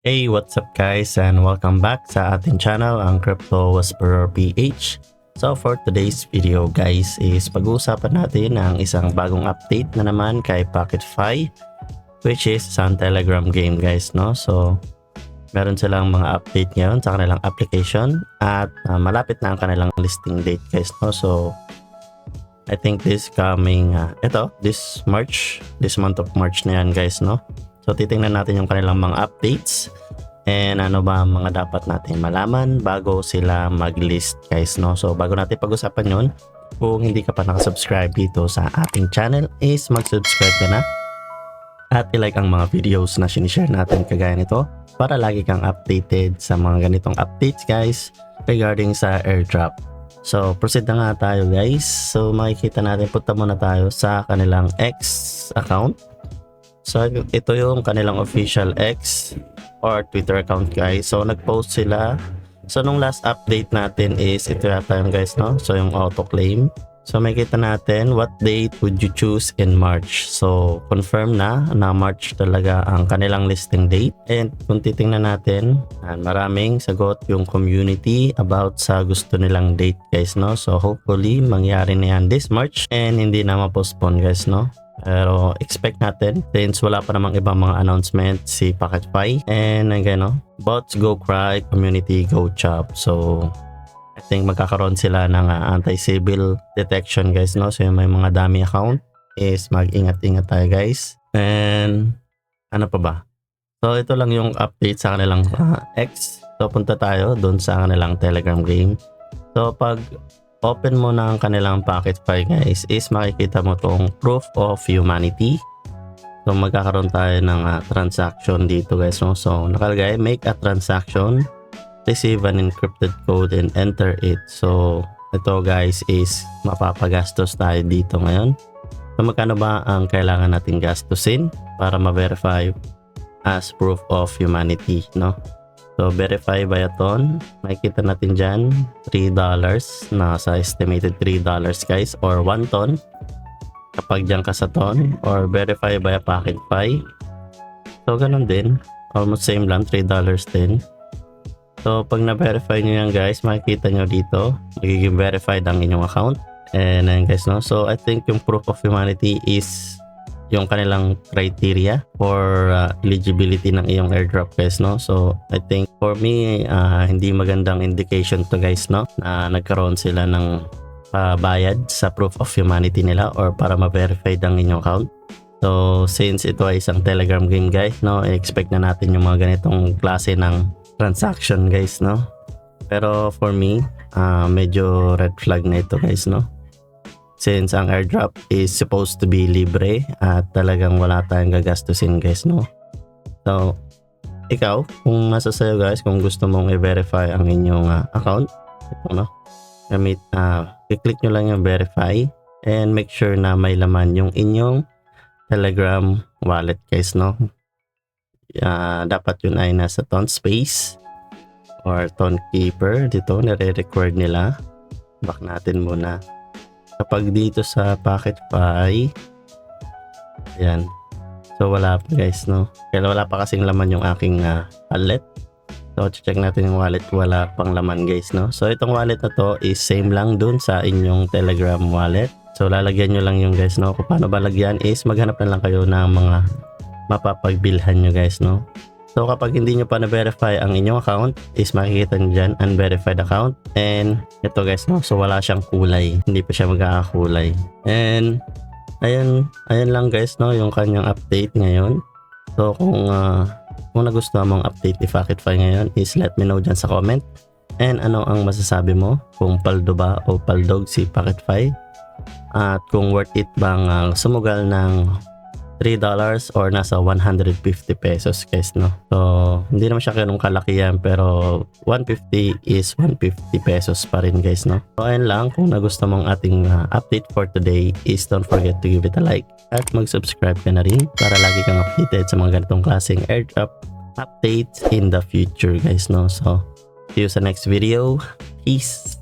Hey, what's up guys and welcome back sa ating channel, ang Crypto Whisperer PH. So for today's video guys is pag-uusapan natin ang isang bagong update na naman kay PocketFi, which is isang Telegram game guys, no? So meron silang mga update ngayon sa kanilang application at malapit na ang kanilang listing date guys, no? So I think this coming this month of March na yan guys, no? So titingnan natin yung kanilang mga updates and ano ba ang mga dapat natin malaman bago sila mag-list guys, no? So bago natin pag-usapan yun, kung hindi ka pa nakasubscribe dito sa ating channel is mag-subscribe ka na at i-like ang mga videos na sinishare natin kagaya nito para lagi kang updated sa mga ganitong updates guys regarding sa airdrop. So proceed na nga tayo guys. So makikita natin, punta muna tayo sa kanilang X account. So ito yung kanilang official X or Twitter account guys. So nag-post sila. So nung last update natin is ito yata yung guys, no? So yung auto claim. So makikita natin, what date would you choose in March? So confirm na March talaga ang kanilang listing date. And kung titingnan natin, maraming sagot yung community about sa gusto nilang date guys, no? So hopefully mangyari na yan this March and hindi na ma-postpone guys, no? Pero expect natin since wala pa namang ibang mga announcement si PocketFi. And again, no, bots go cry, community go chop. So I think magkakaroon sila ng anti-civil detection guys, no? So yung may mga dami account is mag-ingat-ingat tayo guys. And ano pa ba? So ito lang yung update sa kanilang X. So punta tayo doon sa kanilang Telegram game. So pag open mo na ang kanilang PocketFi guys is makikita mo tong proof of humanity. So magkakaroon tayo ng transaction dito guys, no? So nakalagay, make a transaction, receive an encrypted code and enter it. So ito guys is mapapagastos tayo dito ngayon. So magkano ba ang kailangan natin gastusin para ma-verify as proof of humanity, no? So verify by a ton, makikita natin dyan $3 na sa estimated $3 guys, or 1 ton kapag dyan ka sa ton, or verify by a PocketFi. So ganun din, almost same lang, $3 din. So pag na-verify nyo yan guys, makikita nyo dito magiging verified ang inyong account. And then guys, no, so I think yung proof of humanity is yung kanilang criteria for eligibility ng iyong airdrop guys, no? So I think for me hindi magandang indication to guys, no, na nagkaroon sila ng bayad sa proof of humanity nila or para ma-verify ang inyong account. So since ito ay isang Telegram game guys, no, expect na natin yung mga ganitong klase ng transaction guys, no? Pero for me medyo red flag na ito guys, no? Since ang airdrop is supposed to be libre at talagang wala tayong gagastusin guys, no? So ikaw, kung nasa sayo guys, kung gusto mong i-verify ang inyong account, ito, no, gamit i-click nyo lang yung verify and make sure na may laman yung inyong Telegram wallet guys, no? Dapat yun ay nasa ton space or ton keeper. Dito nire-record nila. Back natin muna. Kapag dito sa PocketFi, ayan, so wala pa guys, no? Kaya wala pa kasing laman yung aking wallet. So check natin yung wallet, wala pang laman guys, no? So itong wallet na to is same lang dun sa inyong Telegram wallet. So lalagyan nyo lang yung guys, no? Kung paano ba lagyan is maghanap na lang kayo ng mga mapapagbilhan nyo guys, no? So kapag hindi nyo pa na-verify ang inyong account is makikita nyo dyan unverified account. And ito guys, no, so wala siyang kulay, hindi pa siya magkakakulay. And ayan lang guys, no, yung kanyang update ngayon. So kung nagustuhan mong update ni PocketFi ngayon is let me know dyan sa comment. And ano ang masasabi mo, kung paldo ba o paldog si PocketFi, at kung worth it bang sumugal ng $3 or nasa 150 pesos guys, no? So hindi naman siya ganun kalaki yan, pero 150 is 150 pesos pa rin guys, no? So ayun lang, kung nagusto mong ating update for today is don't forget to give it a like at mag-subscribe ka na rin para lagi kang updated sa mga ganitong klaseng airdrop updates in the future guys, no? So see you sa next video. Peace!